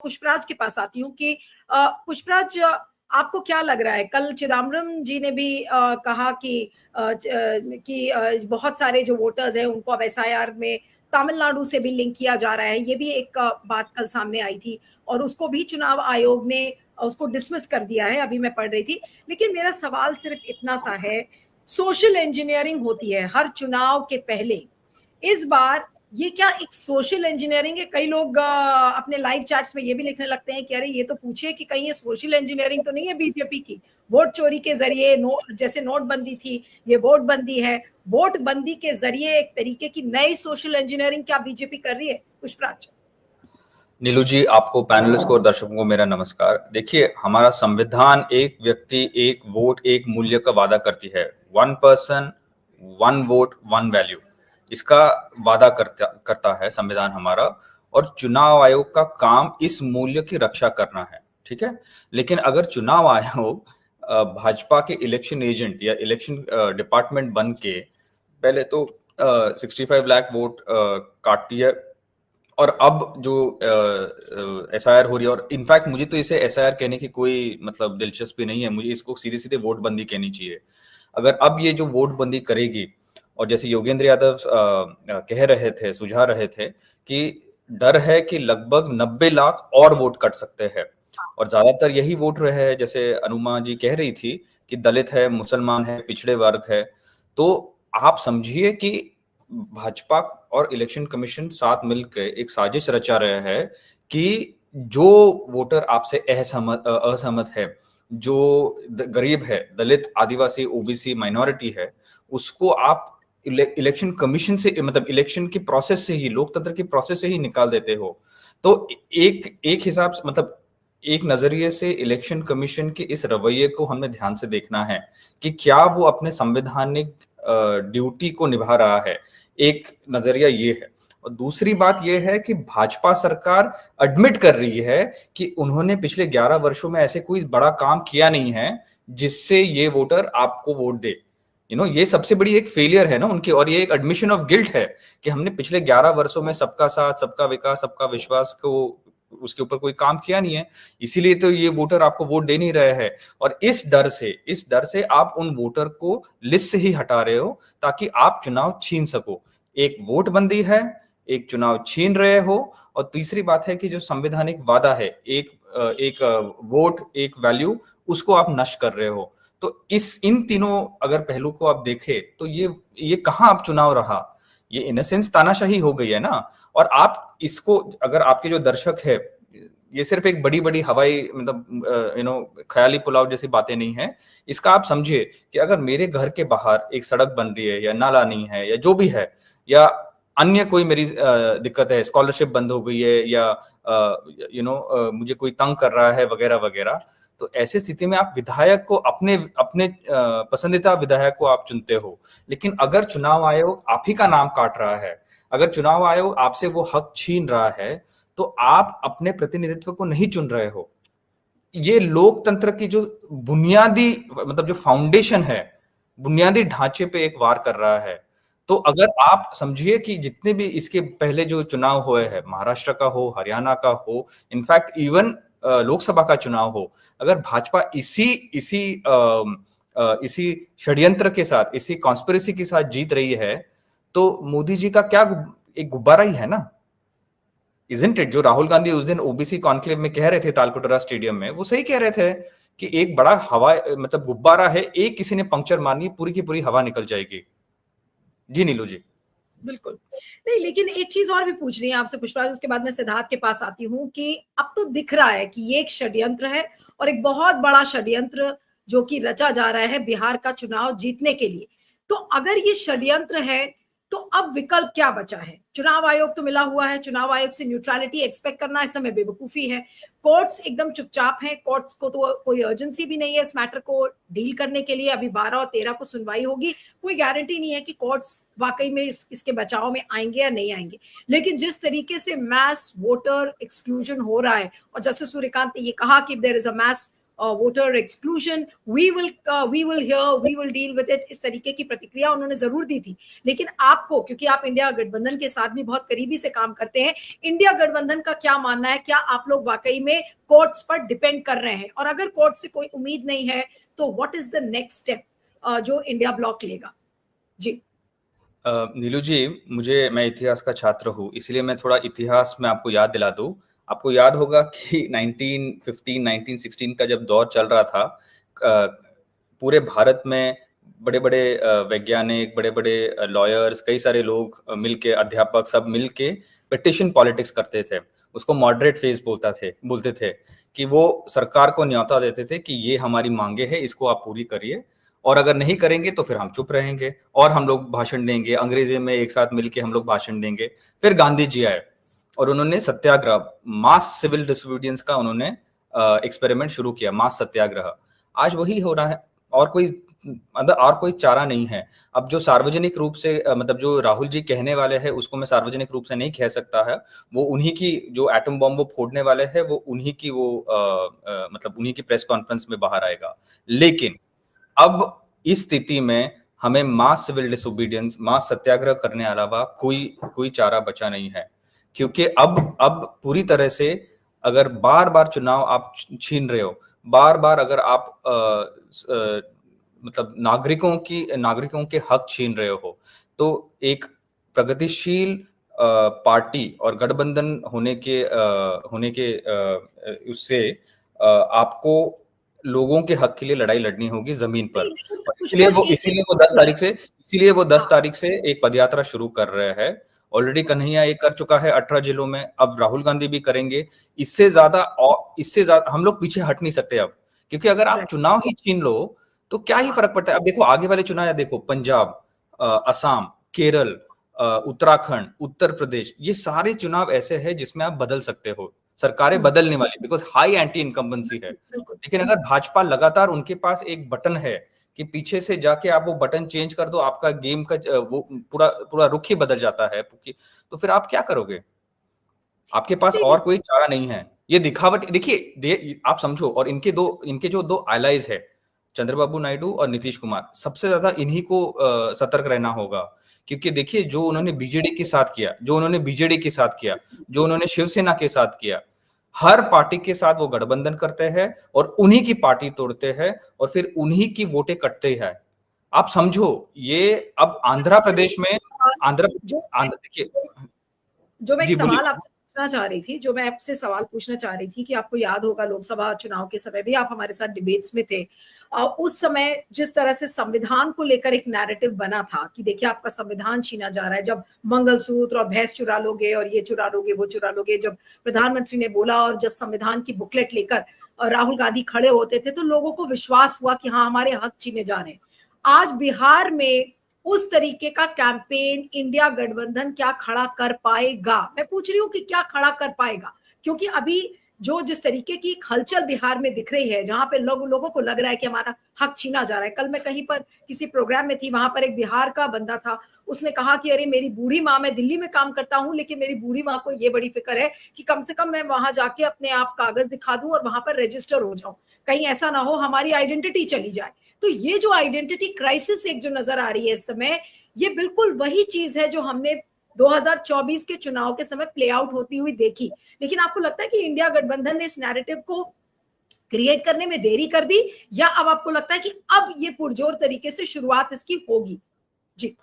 पुष्पराज के पास आती हूँ कि पुष्पराज, आपको क्या लग रहा है? कल चिदम्बरम जी ने भी कहा कि बहुत सारे जो वोटर्स हैं उनको अब एसआईआर में तमिलनाडु से भी लिंक किया जा रहा है। ये भी एक बात कल सामने आई थी और उसको भी चुनाव आयोग ने उसको डिसमिस कर दिया है, अभी मैं पढ़ रही थी। लेकिन मेरा सवाल सिर्फ इतना सा है, सोशल इंजीनियरिंग होती है हर चुनाव के पहले। इस बार ये क्या एक सोशल इंजीनियरिंग है? कई लोग अपने लाइव चैट्स में ये भी लिखने लगते हैं कि अरे ये तो पूछिए कि कहीं ये सोशल इंजीनियरिंग तो नहीं है बीजेपी की, वोट चोरी के जरिए जैसे नोटबंदी थी, ये वोट बंदी है। वोट बंदी के जरिए एक तरीके की नई सोशल इंजीनियरिंग क्या बीजेपी कर रही है? पुष्पराज। नीलू जी, आपको, पैनलिस्ट को और दर्शकों को मेरा नमस्कार। देखिए, हमारा संविधान एक व्यक्ति एक वोट एक मूल्य का वादा करती है। 1 पर्सन 1 वोट 1 वैल्यू, इसका वादा करता है संविधान हमारा। और चुनाव आयोग का काम इस मूल्य की रक्षा करना है, ठीक है। लेकिन अगर चुनाव आयोग भाजपा के इलेक्शन एजेंट या इलेक्शन डिपार्टमेंट बन के पहले तो 65 लाख वोट काटती है, और अब जो एसआईआर हो रही है, और इनफैक्ट मुझे तो इसे एसआईआर कहने की कोई मतलब दिलचस्पी नहीं है, मुझे इसको सीधे सीधे वोट बंदी कहनी चाहिए। अगर अब ये जो वोट बंदी करेगी, और जैसे योगेंद्र यादव कह रहे थे, सुझा रहे थे कि डर है कि लगभग 90 लाख और वोट कट सकते हैं, और ज्यादातर यही वोट रहे हैं, जैसे अनुमा जी कह रही थी कि दलित है, मुसलमान है, पिछड़े वर्ग है। तो आप समझिए कि भाजपा और इलेक्शन कमीशन साथ मिलकर एक साजिश रचा रहे हैं कि जो वोटर आपसे असहमत है, जो गरीब है, दलित, आदिवासी, ओबीसी, माइनॉरिटी है, उसको आप इलेक्शन कमीशन से, मतलब इलेक्शन की प्रोसेस से ही, लोकतंत्र की प्रोसेस से ही निकाल देते हो। तो एक हिसाब से, मतलब एक नजरिए से इलेक्शन कमीशन के इस रवैये को हमें ध्यान से देखना है कि क्या वो अपने संवैधानिक ड्यूटी को निभा रहा है। एक नजरिया ये है। और दूसरी बात ये है कि भाजपा सरकार एडमिट कर रही है कि उन्होंने पिछले 11 वर्षों में ऐसे कोई बड़ा काम किया नहीं है जिससे ये वोटर आपको वोट दे। ये सबसे बड़ी एक फेलियर है ना उनकी, और ये एक एडमिशन ऑफ गिल्ट है कि हमने पिछले 11 वर्षों में सबका साथ, सबका विकास, सबका विश्वास को, उसके ऊपर कोई काम किया नहीं है। इसीलिए तो ये वोटर आपको वोट दे नहीं रहे हैं। और इस डर से आप उन वोटर को लिस्ट से ही हटा रहे हो ताकि आप चुनाव छीन सको। एक वोट बंदी है, एक चुनाव छीन रहे हो, और तीसरी बात है कि जो संवैधानिक वादा है, एक वोट एक वैल्यू, उसको आप नष्ट कर रहे हो। तो इन तीनों अगर पहलू को आप देखें तो ये कहां अब चुनाव रहा? ये इन सेंस तानाशाही हो गई है ना। और आप इसको, अगर आपके जो दर्शक है, ये सिर्फ एक बड़ी बड़ी हवाई, मतलब ख्याली पुलाव जैसी बातें नहीं है। इसका आप समझिए कि अगर मेरे घर के बाहर एक सड़क बन रही है, या नाला नहीं है, या जो भी है, या अन्य कोई मेरी दिक्कत है, स्कॉलरशिप बंद हो गई है, या मुझे कोई तंग कर रहा है, वगैरह वगैरह, तो ऐसी स्थिति में आप विधायक को, अपने अपने पसंदीदा विधायक को आप चुनते हो। लेकिन अगर चुनाव आयोग आप ही का नाम काट रहा है, अगर चुनाव आयोग आपसे वो हक छीन रहा है, तो आप अपने प्रतिनिधित्व को नहीं चुन रहे हो। ये लोकतंत्र की जो बुनियादी, मतलब जो फाउंडेशन है, बुनियादी ढांचे पे एक वार कर रहा है। तो अगर आप समझिए कि जितने भी इसके पहले जो चुनाव हुए हैं, महाराष्ट्र का हो, हरियाणा का हो, इनफैक्ट इवन लोकसभा का चुनाव हो, अगर भाजपा इसी षड्यंत्र के साथ, इसी कॉन्स्पिरेसी के साथ जीत रही है, तो मोदी जी का क्या, एक गुब्बारा ही है ना। Isn't it? जो राहुल गांधी उस दिन ओबीसी कॉन्क्लेव में कह रहे थे तालकटोरा स्टेडियम में, वो सही कह रहे थे कि एक बड़ा हवा, मतलब गुब्बारा है, एक किसी ने पंक्चर मारनी, पूरी की पूरी हवा निकल जाएगी। जी नीलू जी। बिल्कुल नहीं, लेकिन एक चीज और भी पूछ रही है आपसे पुष्पराज, उसके बाद मैं सिद्धार्थ के पास आती हूँ कि अब तो दिख रहा है कि ये एक षड्यंत्र है, और एक बहुत बड़ा षड्यंत्र जो कि रचा जा रहा है बिहार का चुनाव जीतने के लिए। तो अगर ये षड्यंत्र है तो अब विकल्प क्या बचा है? चुनाव आयोग तो मिला हुआ है, चुनाव आयोग से न्यूट्रलिटी एक्सपेक्ट करना इस समय बेवकूफी है। कोर्ट्स एकदम चुपचाप हैं, कोर्ट्स को तो कोई अर्जेंसी भी नहीं है इस मैटर को डील करने के लिए। अभी 12 और 13 को सुनवाई होगी, कोई गारंटी नहीं है कि कोर्ट्स वाकई में इसके बचाव में आएंगे या नहीं आएंगे। लेकिन जिस तरीके से मैस वोटर एक्सक्लूजन हो रहा है, और जस्टिस सूर्यकांत ने ये कहा कि there is a mass voter exclusion, we will hear, we will deal with it, इस तरीके की प्रतिक्रिया उन्होंने जरूर दी थी। लेकिन आपको, क्योंकि आप इंडिया गठबंधन के साथ भी बहुत करीबी से काम करते हैं, इंडिया गठबंधन का क्या मानना है? क्या आप लोग वाकई में कोर्ट्स पर डिपेंड कर रहे हैं? और अगर कोर्ट से कोई उम्मीद नहीं है तो what is the next step जो इंडिया ब्लॉक लेगा? जी नीलू जी, मैं इतिहास का छात्र हूँ, इसलिए मैं थोड़ा इतिहास में आपको याद दिला दूं। आपको याद होगा कि 1915 1916 का जब दौर चल रहा था, पूरे भारत में बड़े बड़े वैज्ञानिक, बड़े बड़े लॉयर्स, कई सारे लोग मिलके, अध्यापक सब मिलके पिटिशन पॉलिटिक्स करते थे। उसको मॉडरेट फेज बोलते थे कि वो सरकार को न्योता देते थे कि ये हमारी मांगे है, इसको आप पूरी करिए, और अगर नहीं करेंगे तो फिर हम चुप रहेंगे और हम लोग भाषण देंगे, अंग्रेजी में एक साथ मिलके हम लोग भाषण देंगे। फिर गांधी जी आए और उन्होंने सत्याग्रह, मास सिविल डिसोबीडियंस का उन्होंने एक्सपेरिमेंट शुरू किया, मास सत्याग्रह। आज वही हो रहा है, और कोई चारा नहीं है। अब जो सार्वजनिक रूप से मतलब जो राहुल जी कहने वाले हैं, उसको मैं सार्वजनिक रूप से नहीं कह सकता है। वो उन्हीं की, जो एटम बॉम्ब वो फोड़ने वाले हैं, वो उन्हीं की मतलब उन्हीं की प्रेस कॉन्फ्रेंस में बाहर आएगा। लेकिन अब इस स्थिति में हमें मास सिविल डिसोबीडियंस, मास सत्याग्रह करने के अलावा कोई चारा बचा नहीं है। क्योंकि अब पूरी तरह से अगर बार बार चुनाव आप छीन रहे हो, बार बार अगर आप मतलब नागरिकों के हक छीन रहे हो, तो एक प्रगतिशील पार्टी और गठबंधन होने के उससे आपको लोगों के हक के लिए लड़ाई लड़नी होगी जमीन पर। और इसीलिए वो 10 तारीख से एक पदयात्रा शुरू कर रहे हैं। ऑलरेडी कन्हैया एक कर चुका है 18 जिलों में, अब राहुल गांधी भी करेंगे। इससे ज्यादा हम लोग पीछे हट नहीं सकते अब, क्योंकि अगर आप चुनाव ही छीन लो तो क्या ही फर्क पड़ता है। अब देखो आगे वाले चुनाव, देखो पंजाब, असम, केरल, उत्तराखंड, उत्तर प्रदेश, ये सारे चुनाव ऐसे हैं जिसमें आप बदल सकते हो, सरकारें बदलने वाली, बिकॉज हाई एंटी इनकम्बेंसी है। लेकिन अगर भाजपा लगातार, उनके पास एक बटन है कि पीछे से जाके आप वो बटन चेंज कर दो, आपका गेम का वो पूरा रुख ही बदल जाता है, तो फिर आप क्या करोगे? आपके पास और कोई चारा नहीं है। ये दिखावट देखिए, आप समझो। और इनके जो दो एलाइज है, चंद्रबाबू नायडू और नीतीश कुमार, सबसे ज्यादा इन्हीं को सतर्क रहना होगा। क्योंकि देखिए, जो उन्होंने बीजेडी के साथ किया, जो उन्होंने शिवसेना के साथ किया, हर पार्टी के साथ वो गठबंधन करते हैं और उन्हीं की पार्टी तोड़ते हैं और फिर उन्हीं की वोटें कटते हैं। आप समझो, ये अब आंध्र प्रदेश में देखिए, जो मैं एक सवाल आपसे पूछना चाह रही थी, जो मैं आपसे सवाल पूछना चाह रही थी कि आपको याद होगा लोकसभा चुनाव के समय भी आप हमारे साथ डिबेट्स में थे। उस समय जिस तरह से संविधान को लेकर एक नैरेटिव बना था कि देखिए आपका संविधान छीना जा रहा है, जब मंगलसूत्र और भैंस चुरा लोगे और ये चुरा लोगे, वो चुरा लोगे, जब प्रधानमंत्री ने बोला और जब संविधान की बुकलेट लेकर राहुल गांधी खड़े होते थे तो लोगों को विश्वास हुआ कि हाँ हमारे हक छीने जा रहे हैं। आज बिहार में उस तरीके का कैंपेन इंडिया गठबंधन क्या खड़ा कर पाएगा? मैं पूछ रही हूँ कि क्या खड़ा कर पाएगा, क्योंकि अभी जो जिस तरीके की हलचल बिहार में दिख रही है, जहां पे लोगों को लग रहा है कि हमारा हक छीना जा रहा है। कल मैं कहीं पर किसी प्रोग्राम में थी, वहां पर एक बिहार का बंदा था, उसने कहा कि अरे मेरी बूढ़ी माँ, मैं दिल्ली में काम करता हूँ लेकिन मेरी बूढ़ी माँ को ये बड़ी फिक्र है कि कम से कम मैं वहां जाके अपने आप कागज दिखा दूं और वहां पर रजिस्टर हो जाऊं, कहीं ऐसा ना हो हमारी आइडेंटिटी चली जाए। तो ये जो आइडेंटिटी क्राइसिस एक जो नजर आ रही है इस समय, ये बिल्कुल वही चीज है जो हमने 2024 के चुनाव के समय प्ले आउट होती हुई देखी। लेकिन आपको लगता है कि इंडिया गठबंधन ने इस नैरेटिव को क्रिएट करने में देरी कर दी, या अब आपको लगता है कि अब ये पुरजोर तरीके से शुरुआत इसकी होगी? जी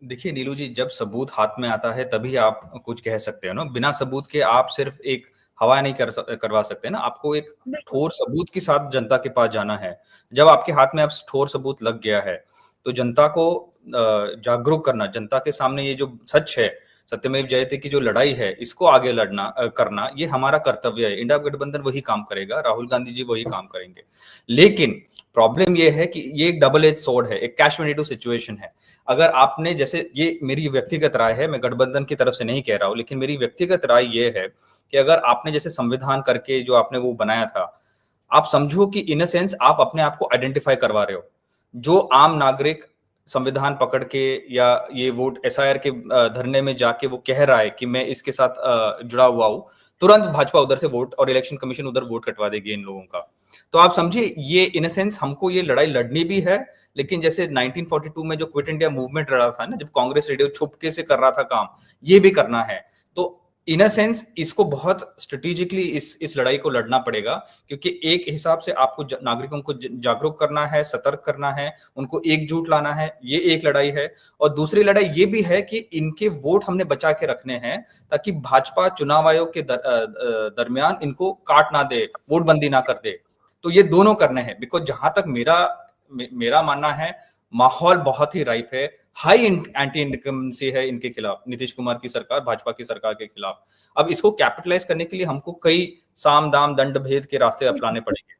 देखिए नीलू जी, जब सबूत हाथ में आता है तभी आप कुछ कह सकते हो ना। बिना सबूत के आप सिर्फ एक हवा नहीं करवा सकते ना। आपको एक ठोस सबूत के साथ जनता के पास जाना है। जब आपके हाथ में अब ठोस सबूत लग गया है तो जनता को जागरूक करना, जनता के सामने ये जो सच है, सत्यमेव जयते की जो लड़ाई है, इसको आगे करना, ये हमारा कर्तव्य है। इंडिया गठबंधन वही काम करेगा, राहुल गांधी जी वही काम करेंगे। लेकिन प्रॉब्लम ये है कि ये एक डबल एज स्वॉर्ड है, एक कैच 22 सिचुएशन है। अगर आपने, जैसे ये मेरी व्यक्तिगत राय है, मैं गठबंधन की तरफ से नहीं कह रहा हूं, लेकिन मेरी व्यक्तिगत राय ये है कि अगर आपने जैसे संविधान करके जो आपने वो बनाया था, आप समझो कि इन अ सेंस आप अपने आप को आइडेंटिफाई करवा रहे हो। जो आम नागरिक संविधान पकड़ के या ये वोट एसआईआर के धरने में जाके वो कह रहा है कि मैं इसके साथ जुड़ा हुआ हूं, तुरंत भाजपा उधर से वोट और इलेक्शन कमीशन उधर वोट कटवा देगी इन लोगों का। तो आप समझिए ये इन अ सेंस हमको ये लड़ाई लड़नी भी है, लेकिन जैसे 1942 में जो क्विट इंडिया मूवमेंट लड़ा था ना, जब कांग्रेस रेडियो छुपके से कर रहा था काम, ये भी करना है। तो इन अ सेंस इसको बहुत स्ट्रेटेजिकली इस लड़ाई को लड़ना पड़ेगा, क्योंकि एक हिसाब से आपको नागरिकों को जागरूक करना है, सतर्क करना है, उनको एकजुट लाना है, ये एक लड़ाई है। और दूसरी लड़ाई ये भी है कि इनके वोट हमने बचा के रखने हैं, ताकि भाजपा चुनाव आयोग के दरमियान इनको काट ना दे, वोट बंदी ना कर दे। तो ये दोनों करने हैं, बिकॉज जहां तक मेरा मानना है, माहौल बहुत ही राइप है, हाई एंटी इनकम्बेंसी है इनके खिलाफ, नीतीश कुमार की सरकार, भाजपा की सरकार के खिलाफ। अब इसको कैपिटलाइज करने के लिए हमको कई साम दाम दंड भेद के रास्ते अपनाने पड़ेंगे।